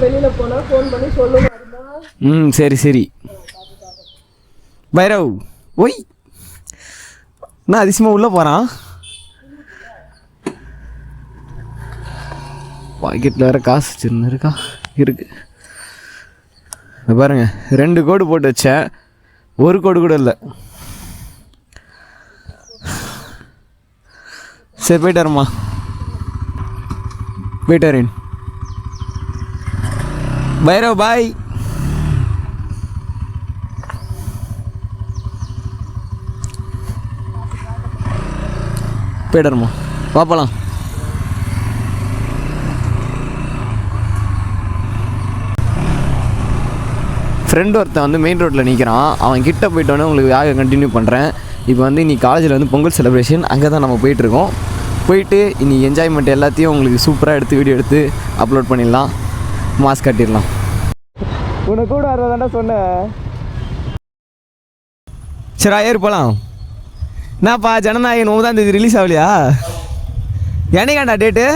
வெளியில போனா ஃபோன் பண்ணி சொல்லுங்க. சரி சரி. பைரவ் ஒய் நான் அதிசயமாக உள்ளே போகிறான். பாக்கெட்டில் வேறு காசு சின்ன இருக்கா இருக்கு பாருங்க. 2 கோடு போட்டு வச்சேன், 1 கோடு கூட இல்லை. சரி போயிட்டாருமா, போயிட்டாரேன். பைரவ் பாய். போயிட்டாருமா, பார்ப்பலாம். ஃப்ரெண்டு ஒருத்தன் வந்து மெயின் ரோட்டில் நிற்கிறான். அவன் கிட்ட போயிட்டோன்னே உங்களுக்கு வேக கண்டினியூ பண்ணுறேன். இப்போ வந்து இன்னைக்கு காலேஜில் வந்து பொங்கல் செலிப்ரேஷன், அங்கே தான் நம்ம போயிட்டுருக்கோம். போயிட்டு இன்னைக்கு என்ஜாய்மெண்ட் எல்லாத்தையும் உங்களுக்கு சூப்பராக எடுத்து வீடியோ எடுத்து அப்லோட் பண்ணிடலாம், மாஸ்க் கட்டிடலாம். உனக்கு கூட வரதாண்டா சொன்னேன். சரி ஏறு போகலாம். என்னப்பா ஜனநாயகன் 9ஆம் தேதி ரிலீஸ் ஆகலையா? என்னைக்காண்டா டேட்டு?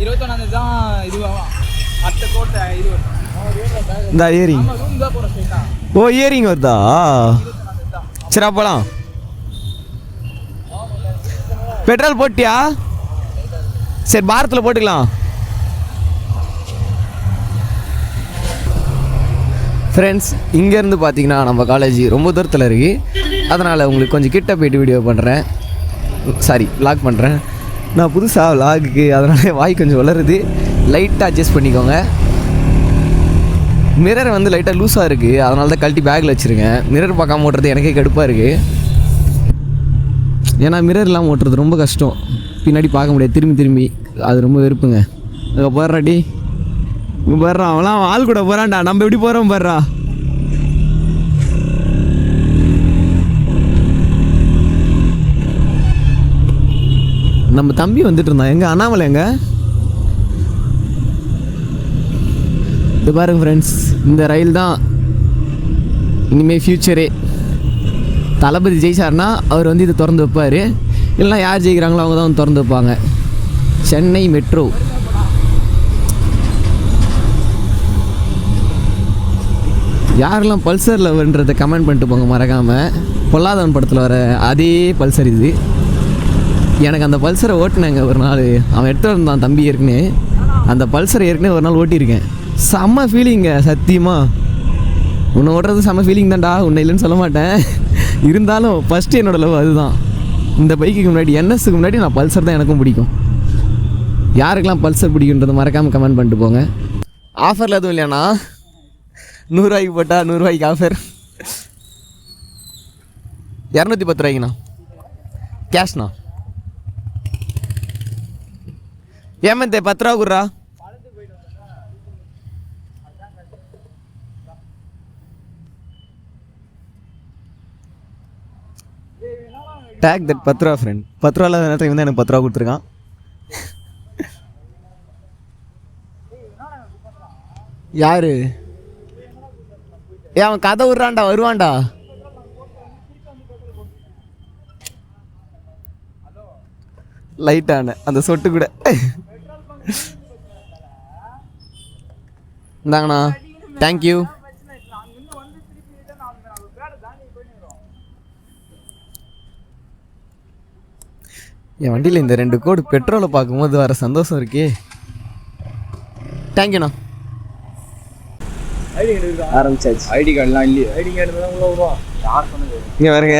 21 தான். இதுவாக அடுத்த கோட்டை இது இந்த இயரிங். ஓ இயரிங் வருதா? சரி போகலாம். பெட்ரோல் போட்டியா? சரி பாரத்தில் போட்டுக்கலாம். ஃப்ரெண்ட்ஸ், இங்கேருந்து பார்த்தீங்கன்னா நம்ம காலேஜ் ரொம்ப தூரத்தில் இருக்குது. அதனால் உங்களுக்கு கொஞ்சம் கிட்ட போய்ட்டு வீடியோ பண்ணுறேன், சாரி வ்ளாக் பண்ணுறேன். நான் புதுசாக வ்ளாகுக்கு, அதனால் வாய் கொஞ்சம் வளருது, லைட்டாக அட்ஜஸ்ட் பண்ணிக்கோங்க. மிரர் வந்து லைட்டாக லூஸாக இருக்குது, அதனால தான் கழட்டி பேக்கில் வச்சுருக்கேன். மிரர் பார்க்காம ஓட்டுறது எனக்கே கடுப்பாக இருக்குது. ஏன்னா மிரர் இல்லாமல் ஓட்டுறது ரொம்ப கஷ்டம், பின்னாடி பார்க்க முடியாது திரும்பி. அது ரொம்ப வெறுப்புங்க. அங்கே போடுறாடி, இங்கே போடுறான், அவன்லாம் ஆள் கூட போகிறான்டா, நம்ம எப்படி போகிறோம் போடுறா. நம்ம தம்பி வந்துட்டு இருந்தான். எங்கே அண்ணாமலை எங்க? இது பாருங்க ஃப்ரெண்ட்ஸ், இந்த ரயில் தான் இனிமேல் ஃப்யூச்சரே. தளபதி ஜெயிச்சார்னா அவர் வந்து இதை திறந்து வைப்பார், இல்லைனா யார் ஜெயிக்கிறாங்களோ அவங்க தான் வந்து திறந்து வைப்பாங்க. சென்னை மெட்ரோ. யாரெல்லாம் பல்சர் லவ்ன்றதை கமெண்ட் பண்ணிட்டு போங்க மறக்காமல். பொல்லாதவன் படத்தில் வர அதே பல்சர் இது. எனக்கு அந்த பல்சரை ஓட்டினேங்க ஒரு நாள். அவன் எடுத்து வந்தான் தம்பி ஏற்கனவே. அந்த பல்சரை ஏற்கனவே ஒரு நாள் ஓட்டியிருக்கேன். செம்ம ஃபீலிங்க, சத்தியமாக. உன்னை ஓட்டுறது செம்ம ஃபீலிங் தான்டா, உன்னை இல்லைன்னு சொல்ல மாட்டேன். இருந்தாலும் ஃபஸ்ட்டு என்னோட லவ் அதுதான். இந்த பைக்குக்கு முன்னாடி, என்எஸ்க்கு முன்னாடி நான் பல்சர் தான் எனக்கும் பிடிக்கும். யாருக்கெல்லாம் பல்சர் பிடிக்குன்றது மறக்காமல் கமெண்ட் பண்ணிட்டு போங்க. ஆஃபரில் எதுவும் இல்லையாண்ணா? 100 ரூபாய்க்கு போட்டால் 100 ரூபாய்க்கு ஆஃபர். 210 ரூபாய்க்குண்ணா கேஷ்ண்ணா. ஏமந்தே 10 ரூபா குடுறா. டேக் தட் 10 ரூபா ஃப்ரெண்ட். 10 ரூபா இல்லாத நேரத்தில் வந்து எனக்கு 10 ரூபா கொடுத்துருக்கான். யாரு? அவன் கதை விட்றான்டா, வருவான்டா. லைட்டான அந்த சொட்டு கூட. இந்தாங்கண்ணா, தேங்க்யூ. என் வண்டியில் இந்த 2 கோடு பெட்ரோலை பார்க்கும்போது வர சந்தோஷம் இருக்கே. தேங்க்யூண்ணா. ஆரம்பிச்சாச்சு. ஐடி கார்டுலாம் இல்லையே. ஐடி கார்டு தான் உள்ள வருவா. யார் சொன்னது? இங்கே வருங்க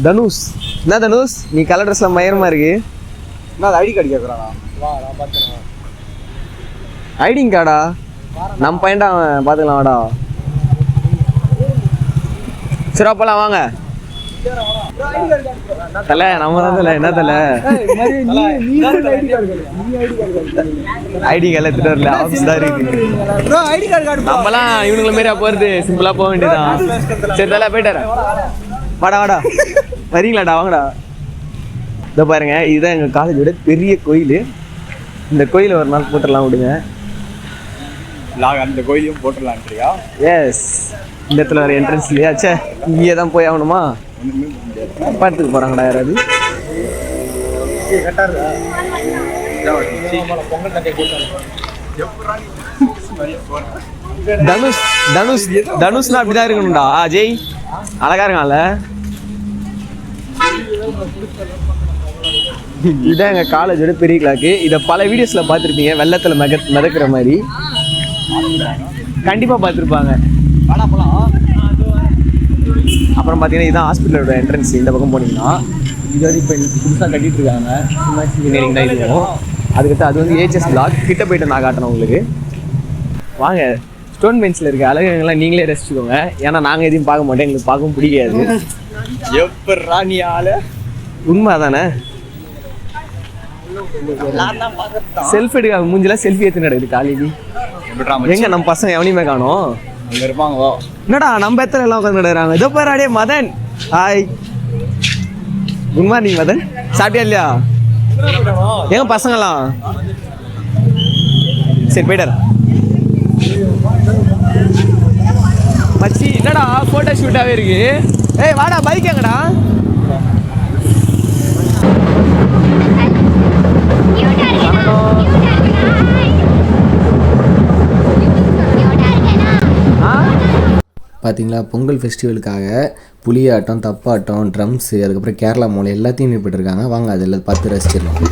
தனுஷ். என்ன தனுஷ், நீ கலர் ட்ரெஸ்லாம் மயரமாக இருக்கு. என்ன ஐடி கார்டு கேட்குறானா? வா நான் பார்த்துறேன். ஐடிங் கார்டா? நம்ம பையன்டா, அவன் பார்த்துக்கலாம் வாடா. சரி அப்போலாம் வாங்க. தலை நம்ம தான் தலை. என்ன தலை ஐடி கார்டு எடுத்துட்டு வரல, ஆஃபீஸ் தான் இருக்கு. நம்மலாம் இவனுங்களை மாரியா போகிறது, சிம்பிளாக போக வேண்டியதான். சரி தலை போயிட்டார. வாடா வாடா, வரீங்களாடா, வாங்கடா. இதை பாருங்க, இதுதான் எங்கள் காலேஜோட பெரிய கோயில். இந்த கோயில் ஒரு நாள் போட்டுடலாம் விடுங்க. அந்த கோயிலையும் போட்டுடலான்றியா? எஸ், இந்த இடத்துல வர என்ட்ரன்ஸ் இல்லையா? சே, இங்கே தான் போய் ஆகணுமா? பார்த்துக்கு போகிறாங்கடா யாராவது. தனுஷ் தனுஷ் தனுஷ்னா அப்படிதான் இருக்கணும்டா. அஜய் அழகா இருக்கான்ல. இதான் எங்கள் காலேஜோட பெரிய கிளாக்கு. இதை பல வீடியோஸில் பார்த்துருப்பீங்க, வெள்ளத்தில் மிதக்கிற மாதிரி. கண்டிப்பாக பார்த்துருப்பாங்க. அப்புறம் பார்த்தீங்கன்னா இதுதான் ஹாஸ்பிட்டலோட என்ட்ரன்ஸ். இந்த பக்கம் போனீங்கன்னா இது வந்து இப்போ புதுசாக கட்டிகிட்டு இருக்காங்க. இன்ஜினியரிங் தான் இதுவும். அதுக்கடுத்து அது வந்து ஏஹெச்எஸ் பிளாக். கிட்ட போய்ட்டு நான் காட்டுறேன் உங்களுக்கு. வாங்க, ஸ்டோன் பெஞ்சில் இருக்க அழகுங்கள்லாம் நீங்களே ரசிச்சுக்கோங்க. ஏன்னா நாங்கள் எதையும் பார்க்க மாட்டோம், எங்களுக்கு பார்க்கவும் பிடிக்காது. எப்படா நீ ஆளு? உண்மை தானே. செல்ஃப் எடுக்க மூஞ்சில செல்ஃபி எடுத்து நடக்குது காலேஜி. எங்க நம்ம பசங்க எவனையுமே காணோம். அங்க இருப்பாங்க. என்னடா நம்ம எத்தனை எல்லாம் உட்காந்து நடக்கிறாங்க. இதோ பாரு அடே Madan. Hi, good morning Madan. சாப்பிட்டியா இல்லையா? எங்க பசங்களாம்? சரி போயிட்டார். மச்சி என்னடா போட்டோ ஷூட்டாவே இருக்கு. ஏய் வாடா, பைக் எங்கடா? பார்த்தீங்களா, பொங்கல் ஃபெஸ்டிவலுக்காக புலியாட்டம், தப்பாட்டம், ட்ரம்ஸு, அதுக்கப்புறம் கேரளா மூலை எல்லாத்தையும் ஏற்பட்டுருக்காங்க. வாங்க அதில் பார்த்து ரசிச்சிடலாம்.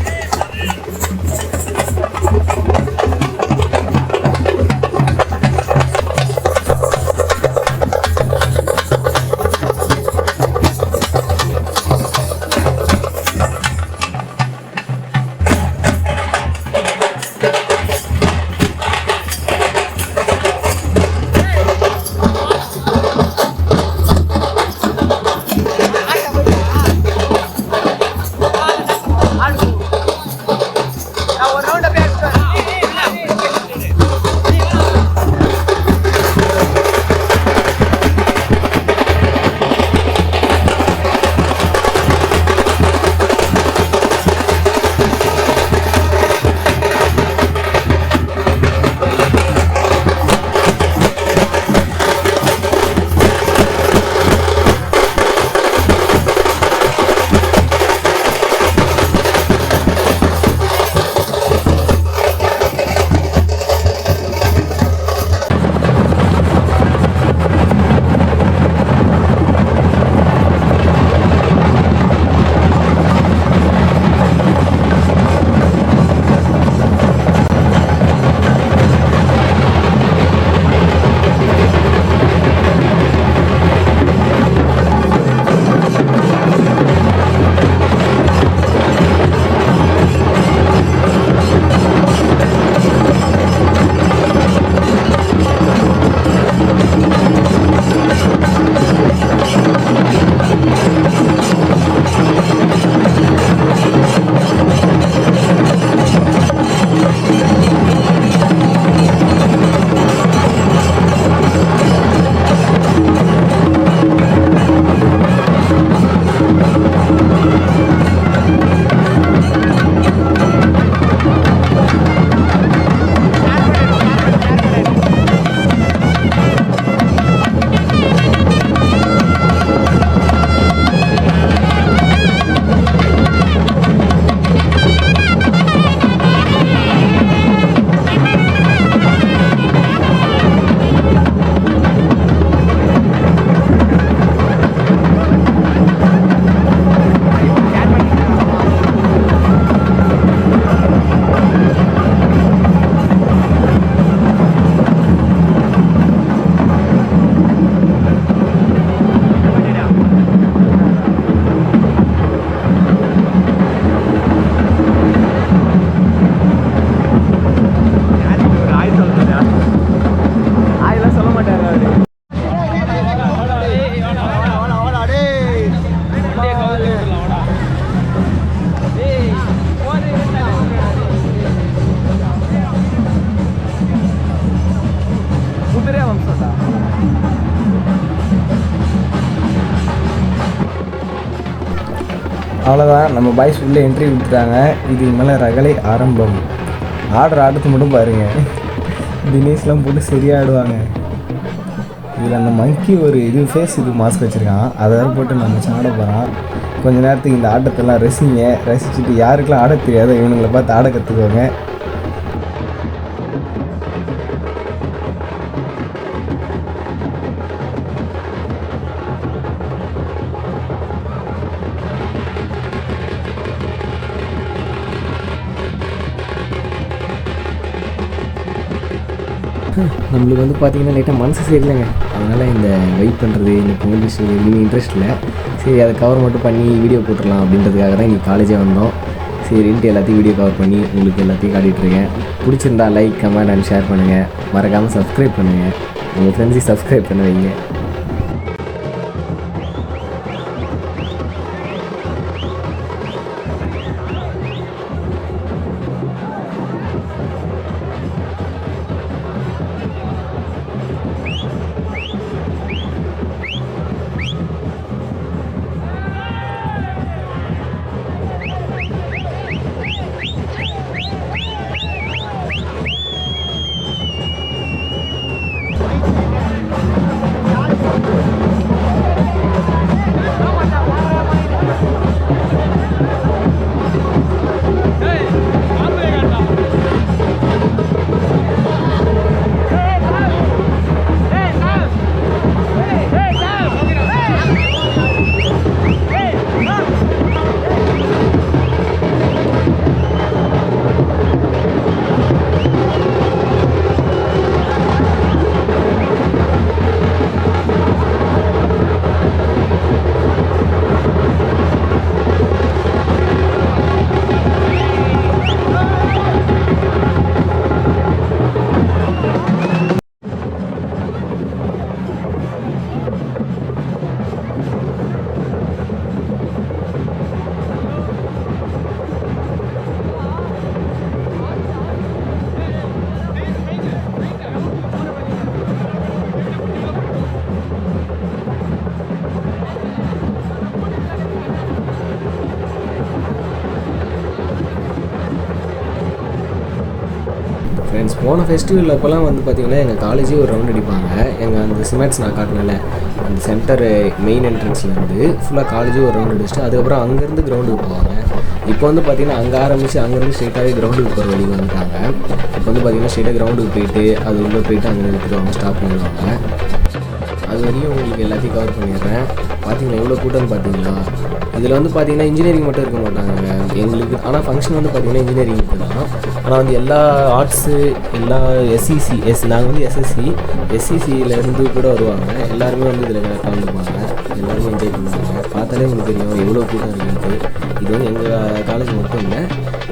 அவ்வளோதான், நம்ம பாய்ஸ் உள்ளே என்ட்ரி கொடுத்துட்டாங்க. இதுக்கு மேலே ரகளை ஆரம்பம். ஆடுற ஆட்டத்தை மட்டும் பாருங்கள். தினேஷ்லாம் போட்டு சரியாக ஆடுவாங்க. இதில் அந்த மங்கி ஒரு ஃபேஸ் மாஸ்க் வச்சுருக்கான். அதை வேறு போட்டு நம்ம ஆட போகிறான். கொஞ்சம் நேரத்துக்கு இந்த ஆட்டத்தெல்லாம் ரசிச்சுட்டு யாருக்கெல்லாம் ஆட தெரியாதோ இவனுங்களை பார்த்து ஆட கற்றுக்குவாங்க. நம்மளுக்கு வந்து பார்த்திங்கன்னா லைட்டாக மனசு சரியில்லைங்க. அதனால் இந்த வெயிட் பண்ணுறது இந்த பொங்கல் விஷயம் எதுவுமே இன்ட்ரெஸ்ட் இல்லை. சரி அதை கவர் மட்டும் பண்ணி வீடியோ போட்டுடலாம் அப்படின்றதுக்காக தான் இங்கே காலேஜே வந்தோம். சரின்ட்டு எல்லாத்தையும் வீடியோ கவர் பண்ணி உங்களுக்கு எல்லாத்தையும் காட்டிகிட்ருக்கேன். பிடிச்சிருந்தா லைக், கமெண்ட் அண்ட் ஷேர் பண்ணுங்கள். மறக்காமல் சப்ஸ்கிரைப் பண்ணுங்கள். உங்கள் ஃப்ரெண்ட்ஸையும் சப்ஸ்கிரைப் பண்ண வைங்க. ஃப்ரெண்ட்ஸ், போன ஃபெஸ்டிவல் அப்போலாம் வந்து பார்த்திங்கன்னா எங்கள் காலேஜே ஒரு ரவுண்ட் அடிப்பாங்க. எங்கள் அந்த சிமெண்ட்ஸ் நான் காட்டினல அந்த சென்டர் மெயின் என்ட்ரன்ஸ்லேருந்து ஃபுல்லாக காலேஜே ஒரு ரவுண்ட் அடிச்சுட்டு அதுக்கப்புறம் அங்கேருந்து கிரவுண்டுக்கு போவாங்க. இப்போ வந்து பார்த்திங்கன்னா அங்கே ஆரம்பித்து அங்கேருந்து ஸ்ட்ரெயிட்டாகவே கிரவுண்டுக்கு போகிற வழி வந்துட்டாங்க. இப்போ வந்து பார்த்திங்கன்னா ஸ்ட்ரெயிட்டாக கிரவுண்டுக்கு போயிட்டு அது உள்ளே போயிட்டு அங்கே நிறுத்திடுவாங்க, ஸ்டாப் பண்ணிடுவாங்க. அது வரையும் உங்களுக்கு எல்லாத்தையும் கவர் பண்ணிடுறேன். பார்த்தீங்களா எவ்வளோ கூட்டம்னு பார்த்தீங்களா? இதில் வந்து பார்த்தீங்கன்னா இன்ஜினியரிங் மட்டும் இருக்க மாட்டாங்க எங்களுக்கு. ஆனால் ஃபங்க்ஷன் வந்து பார்த்தீங்கன்னா இன்ஜினியரிங்க்கு தான். ஆனால் வந்து எல்லா ஆர்ட்ஸு, எல்லா எஸ்சிசி, நாங்கள் வந்து எஸ்சிசியிலேருந்து கூட வருவாங்க. எல்லாருமே வந்து இதில் கலந்துப்பாங்க. எல்லாருமே என்ஜாய் பண்ணுவாங்க. பார்த்தாலே உங்களுக்கு தெரியும் எவ்வளோ கூட்டம் இருக்குன்ட்டு. இது வந்து எங்கள் காலேஜ் மட்டும் இல்லை,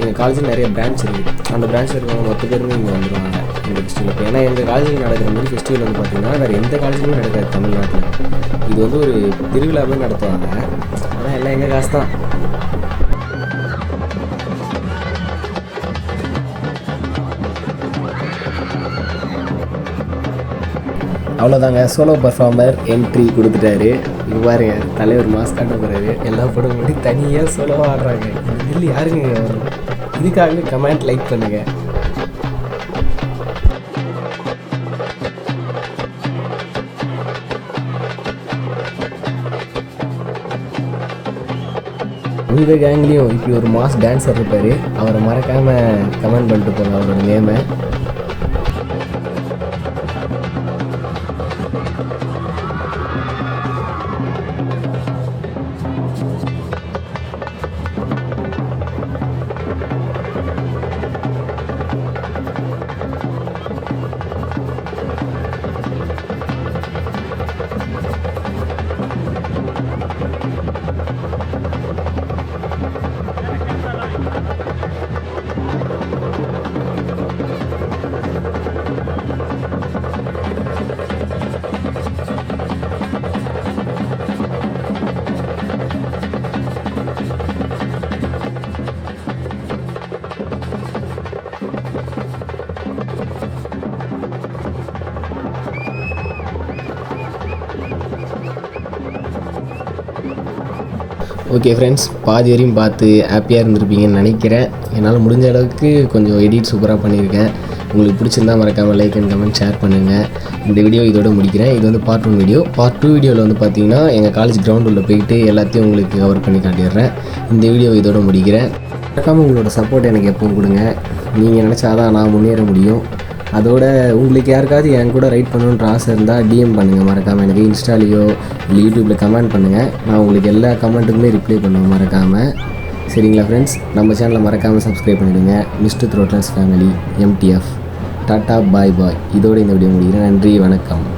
எங்கள் காலேஜில் நிறைய பிரான்ச் இருக்குது. அந்த பிரான்ச்சில் இருக்கிறவங்க மொத்த பேருமே இங்கே வந்துடுவாங்க இந்த ஃபெஸ்டிவல். ஏன்னா எங்கள் காலேஜில் நடக்கிற மாதிரி ஃபெஸ்டிவல் வந்து பார்த்திங்கன்னா வேறு எந்த காலேஜுமே நடக்காது தமிழ்நாட்டில். இது வந்து ஒரு திருவிழாவே நடத்துவாங்க. ஆனால் எல்லாம் எங்கள் காசு தான். அவ்வளோதாங்க, சோலோ பர்ஃபார்மர் என்ட்ரி கொடுத்துட்டாரு. இது பாருங்க, தலைவர் மாஸ்க் காட்ட போகிறாரு. எல்லா படம் முன்னாடி தனியாக சோலோவாக ஆடுறாங்க. இதில் யாருங்க வரும்? இதுக்காகவே கமெண்ட் லைக் பண்ணுங்கள். உங்கள் கேங்லேயும் இப்படி ஒரு மாஸ் டான்ஸர் இருப்பார். அவரை மறக்காமல் கமெண்ட் பண்ணிட்டு போங்க அவரோட நேமை. ஓகே ஃப்ரெண்ட்ஸ், பாதி வரையும் பார்த்து ஹாப்பியாக இருந்திருப்பீங்கன்னு நினைக்கிறேன். என்னால் முடிஞ்ச அளவுக்கு கொஞ்சம் எடிட் சூப்பராக பண்ணியிருக்கேன். உங்களுக்கு பிடிச்சிருந்தால் மறக்காமல் லைக் அண்ட் கமெண்ட் ஷேர் பண்ணுங்கள். இந்த வீடியோ இதோட முடிக்கிறேன். இது வந்து பார்ட் 1 வீடியோ. பார்ட் 2 வீடியோவில் வந்து பார்த்திங்கன்னா எங்கள் காலேஜ் கிரவுண்ட் உள்ள போயிட்டு எல்லாத்தையும் உங்களுக்கு கவர் பண்ணி காட்டிடுறேன். இந்த வீடியோ இதோட முடிக்கிறேன். மறக்காமல் உங்களோட சப்போர்ட் எனக்கு எப்பவும் கொடுங்க. நீங்கள் நினச்சாதான் நான் முன்னேற முடியும். அதோட உங்களுக்கு யாருக்காவது என் கூட ரைட் பண்ணணுன்ற ஆசை இருந்தால் டிஎம் பண்ணுங்கள். மறக்காமல் எனக்கு இன்ஸ்டாலேயோ இல்லை யூடியூப்பில் கமெண்ட் பண்ணுங்கள். நான் உங்களுக்கு எல்லா கமெண்ட்டுக்குமே ரிப்ளை பண்ணுவேன் மறக்காமல். சரிங்களா ஃப்ரெண்ட்ஸ், நம்ம சேனலை மறக்காமல் சப்ஸ்கிரைப் பண்ணிவிடுங்க. Mister throttlers family MTF. Tata bye bye. இதோட இந்த வீடியோ முடிக்கிறேன். நன்றி, வணக்கம்.